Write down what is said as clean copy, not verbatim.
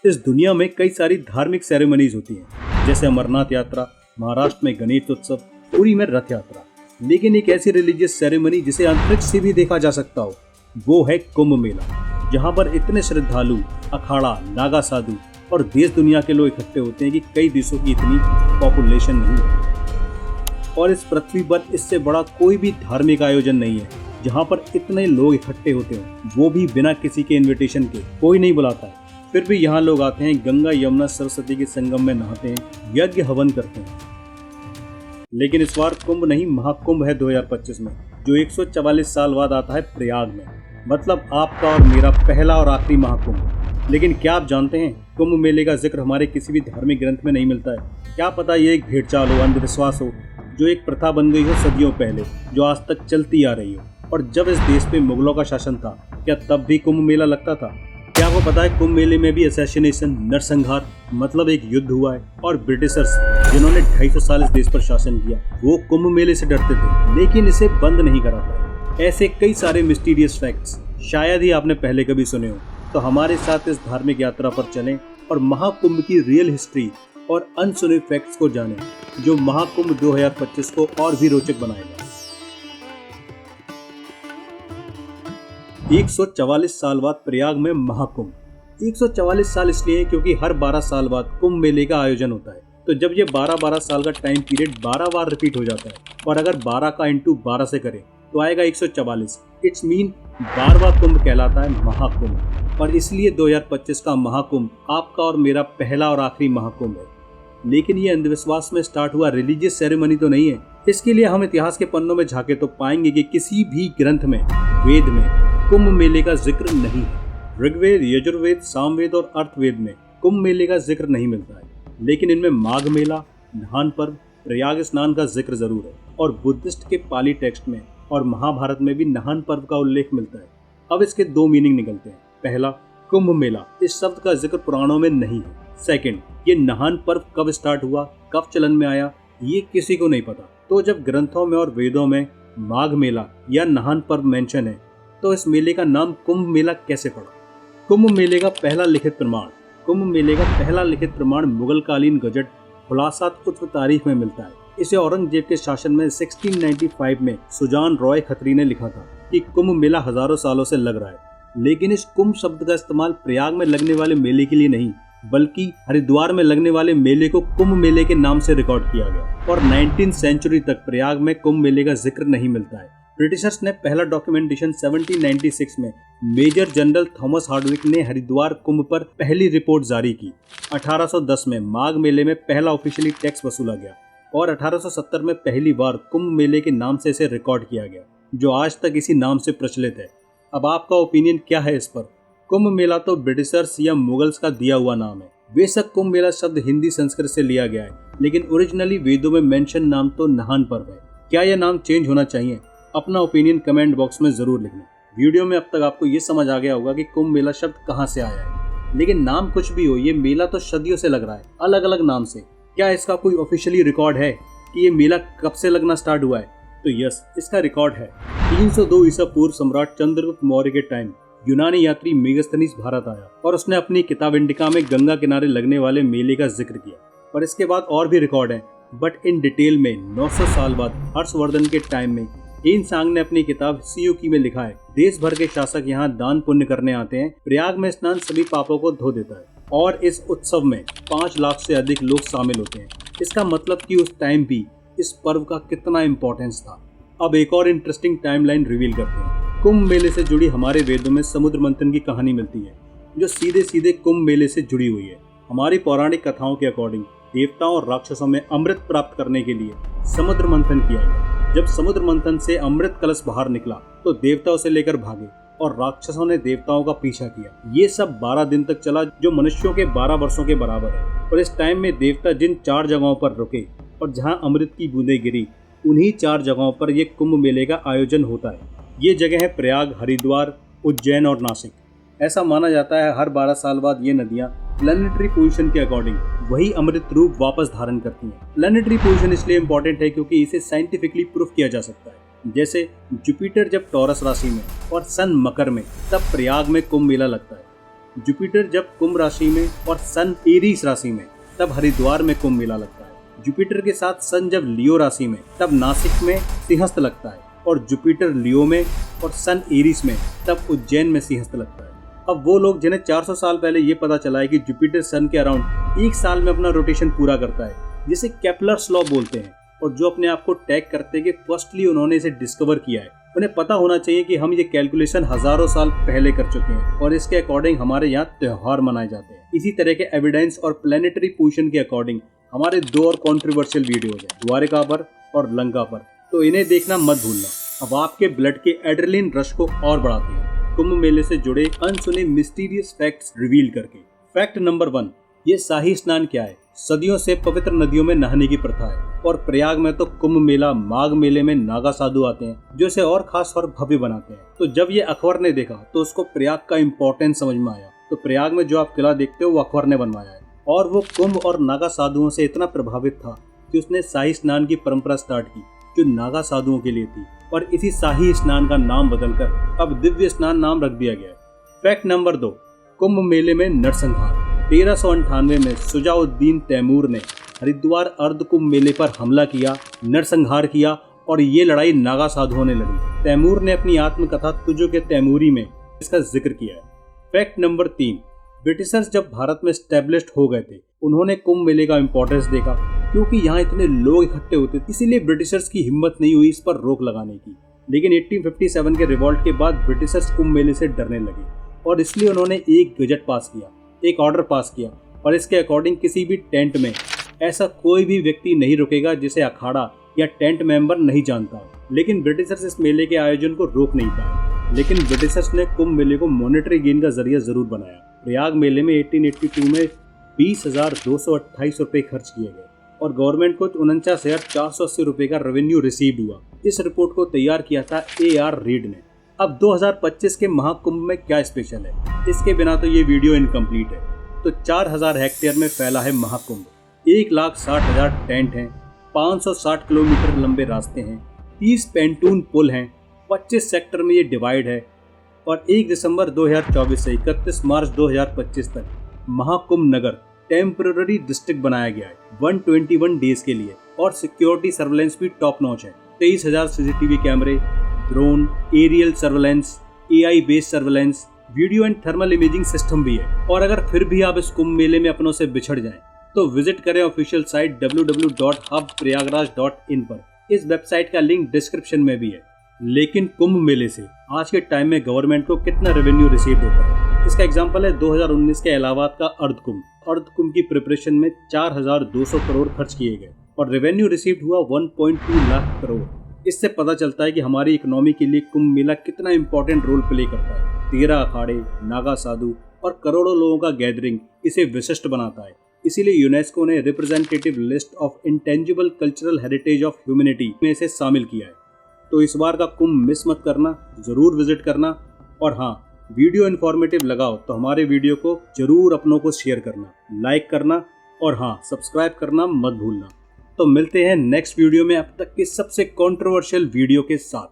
इस दुनिया में कई सारी धार्मिक सेरेमनीज होती हैं, जैसे अमरनाथ यात्रा, महाराष्ट्र में गणेश उत्सव, पुरी में रथ यात्रा। लेकिन एक ऐसी रिलीजियस सेरेमनी जिसे अंतरिक्ष से भी देखा जा सकता हो, वो है कुंभ मेला, जहाँ पर इतने श्रद्धालु, अखाड़ा, नागा साधु और देश दुनिया के लोग इकट्ठे होते हैं कि कई देशों की इतनी पॉपुलेशन नहीं है। और इस पृथ्वी पर इससे बड़ा कोई भी धार्मिक आयोजन नहीं है जहाँ पर इतने लोग इकट्ठे होते हैं, वो भी बिना किसी के इनविटेशन के। कोई नहीं बुलाता है, फिर भी यहाँ लोग आते हैं, गंगा यमुना सरस्वती के संगम में नहाते हैं, यज्ञ हवन करते हैं। लेकिन इस बार कुंभ नहीं, महाकुंभ है 2025 में, जो 144 साल बाद आता है प्रयाग में। मतलब आपका और मेरा पहला और आखिरी महाकुंभ। लेकिन क्या आप जानते हैं, कुंभ मेले का जिक्र हमारे किसी भी धार्मिक ग्रंथ में नहीं मिलता है। क्या पता ये एक भेड़चाल हो, अंधविश्वास हो, जो एक प्रथा बन गई हो सदियों पहले, जो आज तक चलती आ रही हो। और जब इस देश पे मुगलों का शासन था, क्या तब भी कुंभ मेला लगता था? क्या आपको पता है कुंभ मेले में भी असैसिनेशन, नरसंहार, मतलब एक युद्ध हुआ है। और ब्रिटिशर्स, जिन्होंने 250 साल इस देश पर शासन किया, वो कुंभ मेले से डरते थे, लेकिन इसे बंद नहीं करा पाए। ऐसे कई सारे मिस्टीरियस फैक्ट्स शायद ही आपने पहले कभी सुने हो। तो हमारे साथ इस धार्मिक यात्रा पर चलें और महाकुंभ की रियल हिस्ट्री और अनसुने फैक्ट्स को जानें, जो महाकुंभ 2025 को और भी रोचक बनाएगा। 144 साल बाद प्रयाग में महाकुंभ। 144 साल इसलिए क्योंकि हर 12 साल बाद कुंभ मेले का आयोजन होता है। तो जब ये 12-12 साल का टाइम पीरियड 12 बार रिपीट हो जाता है, और अगर 12 का इंटू 12 से करें तो आएगा 144। इट्स मीन 12वां कुंभ कहलाता है महाकुंभ। और इसलिए 2025 का महाकुंभ आपका और मेरा पहला और आखिरी महाकुंभ है। लेकिन ये अंधविश्वास में स्टार्ट हुआ रिलीजियस सेरेमनी तो नहीं है। इसके लिए हम इतिहास के पन्नों में झांके तो पाएंगे कि किसी भी ग्रंथ में, वेद में कुंभ मेले का जिक्र नहीं है। ऋग्वेद, यजुर्वेद, सामवेद और अर्थवेद में कुंभ मेले का जिक्र नहीं मिलता है। लेकिन इनमें माघ मेला, नहान पर्व, प्रयाग स्नान का जिक्र जरूर है। और बुद्धिस्ट के पाली टेक्स्ट में और महाभारत में भी नहान पर्व का उल्लेख मिलता है। अब इसके दो मीनिंग निकलते हैं। पहला, कुंभ मेला इस शब्द का जिक्र पुराणों में नहीं है। सेकंड, ये नहान पर्व कब स्टार्ट हुआ, कब चलन में आया, ये किसी को नहीं पता। तो जब ग्रंथों में और वेदों में माघ मेला या नहान पर्व मेंशन है, तो इस मेले का नाम कुंभ मेला कैसे पड़ा? कुंभ मेले का पहला लिखित प्रमाण मुगल कालीन गजट खुलासात उत्तर तारीख में मिलता है। इसे औरंगजेब के शासन में 1695 में सुजान रॉय खत्री ने लिखा था कि कुंभ मेला हजारों सालों से लग रहा है। लेकिन इस कुंभ शब्द का इस्तेमाल प्रयाग में लगने वाले मेले के लिए नहीं, बल्कि हरिद्वार में लगने वाले मेले को कुंभ मेले के नाम से रिकॉर्ड किया गया। और 19th सेंचुरी तक प्रयाग में कुंभ मेले का जिक्र नहीं मिलता है। ब्रिटिशर्स ने पहला डॉक्यूमेंटेशन 1796 में मेजर जनरल थॉमस हार्डविक ने हरिद्वार कुंभ पर पहली रिपोर्ट जारी की। 1810 में माघ मेले में पहला ऑफिशियली टैक्स वसूला गया और 1870 में पहली बार कुंभ मेले के नाम से इसे रिकॉर्ड किया गया, जो आज तक इसी नाम से प्रचलित है। अब आपका ओपिनियन क्या है इस पर? कुंभ मेला तो ब्रिटिशर्स या मुगल्स का दिया हुआ नाम है। बेशक कुंभ मेला शब्द हिंदी संस्कृत से लिया गया है, लेकिन ओरिजिनली वेदों में मेंशन नाम तो नहान पर्व है। क्या यह नाम चेंज होना चाहिए? अपना ओपिनियन कमेंट बॉक्स में जरूर लिखना। वीडियो में अब तक आपको ये समझ आ गया होगा कि कुंभ मेला शब्द कहाँ से आया है। लेकिन नाम कुछ भी हो, ये मेला तो सदियों से लग रहा है, अलग अलग नाम से। क्या इसका कोई ऑफिशियली रिकॉर्ड है कि ये मेला कब से लगना स्टार्ट हुआ है? तो यस, इसका रिकॉर्ड है। 302 ईसा पूर्व सम्राट चंद्रगुप्त मौर्य के टाइम यूनानी यात्री मेगास्थनीज भारत आया और उसने अपनी किताब इंडिका में गंगा किनारे लगने वाले मेले का जिक्र किया। और इसके बाद और भी रिकॉर्ड है, बट इन डिटेल में 900 साल बाद हर्षवर्धन के टाइम में इन सांग ने अपनी किताब सियुकी में लिखा है, देश भर के शासक यहाँ दान पुण्य करने आते हैं। प्रयाग में स्नान सभी पापों को धो देता है और इस उत्सव में 5 लाख से अधिक लोग शामिल होते हैं। इसका मतलब कि उस टाइम भी इस पर्व का कितना इम्पोर्टेंस था। अब एक और इंटरेस्टिंग टाइमलाइन रिवील करते हैं। कुंभ मेले से जुड़ी हमारे वेदों में समुद्र मंथन की कहानी मिलती है, जो सीधे सीधे कुंभ मेले से जुड़ी हुई है। हमारी पौराणिक कथाओं के अकॉर्डिंग देवताओं और राक्षसों में अमृत प्राप्त करने के लिए समुद्र मंथन किया गया। जब समुद्र मंथन से अमृत कलश बाहर निकला तो देवता उसे लेकर भागे और राक्षसों ने देवताओं का पीछा किया। ये सब 12 दिन तक चला, जो मनुष्यों के 12 वर्षों के बराबर है। और इस टाइम में देवता जिन 4 जगहों पर रुके और जहां अमृत की बूंदें गिरी, उन्हीं 4 जगहों पर ये कुंभ मेले का आयोजन होता है। ये जगह है प्रयाग, हरिद्वार, उज्जैन और नासिक। ऐसा माना जाता है हर 12 साल बाद ये नदियां प्लैनेटरी पोजीशन के अकॉर्डिंग वही अमृत रूप वापस धारण करती हैं। प्लैनेटरी पोजीशन इसलिए इम्पोर्टेंट है क्योंकि इसे साइंटिफिकली प्रूफ किया जा सकता है। जैसे जुपिटर जब टॉरस राशि में और सन मकर में, तब प्रयाग में कुंभ मेला लगता है। जुपिटर जब कुंभ राशि में और सन एरीस राशि में तब हरिद्वार में कुंभ मेला लगता है। जुपिटर के साथ सन जब लियो राशि में तब नासिक में सिंहस्थ लगता है और जुपिटर लियो में और सन एरीस में तब उज्जैन में सिंहस्थ लगता है। अब वो लोग जिन्हें 400 साल पहले ये पता चला है कि जुपिटर सन के अराउंड एक साल में अपना रोटेशन पूरा करता है, जिसे केपलर्स लॉ बोलते हैं, और जो अपने आप को टैग करते हैं कि फर्स्टली उन्होंने इसे डिस्कवर किया है, उन्हें पता होना चाहिए कि हम ये कैलकुलेशन हजारों साल पहले कर चुके हैं और इसके अकॉर्डिंग हमारे यहाँ त्योहार मनाए जाते हैं। इसी तरह के एविडेंस और प्लेनेटरी पोजिशन के अकॉर्डिंग हमारे 2 और कॉन्ट्रोवर्शियल वीडियोज हैं, द्वारिका पर और लंका पर, तो इन्हें देखना मत भूलना। अब आपके ब्लड के एड्रेनलिन रश को और बढ़ाते हैं कुंभ मेले से जुड़े अनसुने मिस्टीरियस फैक्ट्स रिवील करके। फैक्ट नंबर 1, ये शाही स्नान क्या है? सदियों से पवित्र नदियों में नहाने की प्रथा है और प्रयाग में तो कुंभ मेला माघ मेले में नागा साधु आते हैं जो इसे और खास और भव्य बनाते हैं। तो जब ये अकबर ने देखा तो उसको प्रयाग का इम्पोर्टेंस समझ में आया। तो प्रयाग में जो आप किला देखते हो वो अकबर ने बनवाया है और वो कुंभ और नागा साधुओं से इतना प्रभावित था कि उसने शाही स्नान की परंपरा स्टार्ट की जो नागा साधुओं के लिए थी, और इसी शाही स्नान का नाम बदलकर अब दिव्य स्नान नाम रख दिया गया है। फैक्ट नंबर 2, कुंभ मेले में नरसंहार। 1398 में शुजाउद्दीन तैमूर ने हरिद्वार अर्ध कुंभ मेले पर हमला किया, नरसंहार किया और ये लड़ाई नागा साधुओं ने लड़ी। तैमूर ने अपनी आत्मकथा तुजो के तैमूरी में इसका जिक्र किया है। फैक्ट नंबर 3, ब्रिटिशर्स जब भारत में स्टैब्लिश्ड हो गए थे उन्होंने कुंभ मेले का इम्पोर्टेंस देखा, क्योंकि यहाँ इतने लोग इकट्ठे होते थे, इसीलिए ब्रिटिशर्स की हिम्मत नहीं हुई इस पर रोक लगाने की। लेकिन 1857 के रिवॉल्ट के बाद ब्रिटिशर्स कुंभ मेले से डरने लगे और इसलिए उन्होंने एक गजट पास किया, एक ऑर्डर पास किया, और इसके अकॉर्डिंग किसी भी टेंट में ऐसा कोई भी व्यक्ति नहीं रुकेगा जिसे अखाड़ा या टेंट मेंबर नहीं जानता। लेकिन ब्रिटिशर्स इस मेले के आयोजन को रोक नहीं पाए। लेकिन ब्रिटिशर्स ने कुंभ मेले को मॉनेटरी गेन का जरिया जरूर बनाया। प्रयाग मेले में 1882 में 20,228 रुपए खर्च किए गए और गवर्नमेंट को 49,480 रुपए का रेवेन्यू रिसीव हुआ। इस रिपोर्ट को तैयार किया था A.R. रीड ने। अब 2025 के महाकुंभ में क्या स्पेशल है, इसके बिना तो ये वीडियो इनकम्प्लीट है। तो 4000 हेक्टेयर में फैला है महाकुंभ, 1,60,000 टेंट हैं, 560 किलोमीटर लंबे रास्ते हैं, 30 पेंटून पुल हैं, 25 सेक्टर में ये डिवाइड है और 1 दिसंबर 2024 से 31 मार्च 2025 तक महाकुंभ नगर टेम्पररी डिस्ट्रिक्ट बनाया गया है 121 डेज के लिए, और सिक्योरिटी सर्वेलेंस भी टॉप नॉच है। 23,000 CCTV कैमरे, drone, aerial surveillance, AI based surveillance, video and thermal imaging system भी है। और अगर फिर भी आप इस कुंभ मेले में अपनों से बिछड़ जाएं तो विजिट करें ऑफिशियल साइट www.hubprayagraj.in पर। इस वेबसाइट का लिंक डिस्क्रिप्शन में भी है। लेकिन कुंभ मेले से आज के टाइम में गवर्नमेंट को कितना रेवेन्यू रिसीव होता है, इसका एग्जांपल है 2019 के इलाहाबाद का अर्धकुंभ। अर्धकुंभ की प्रिपरेशन में 4,200 करोड़ खर्च किए गए और रेवेन्यू रिसीव्ड हुआ 1.2 लाख करोड़। इससे पता चलता है कि हमारी इकोनॉमी के लिए कुंभ मेला कितना इंपॉर्टेंट रोल प्ले करता है। 13 अखाड़े, नागा साधु और करोड़ों लोगों का गैदरिंग इसे विशिष्ट बनाता है। इसीलिए यूनेस्को ने representative list of intangible cultural heritage of humanity में इसे शामिल किया है। तो इस बार का कुंभ मिस मत करना, जरूर विजिट करना। और हाँ, वीडियो इन्फॉर्मेटिव लगाओ तो हमारे वीडियो को जरूर अपनों को शेयर करना, लाइक करना और हाँ, सब्सक्राइब करना मत भूलना। तो मिलते हैं नेक्स्ट वीडियो में अब तक के सबसे कंट्रोवर्शियल वीडियो के साथ।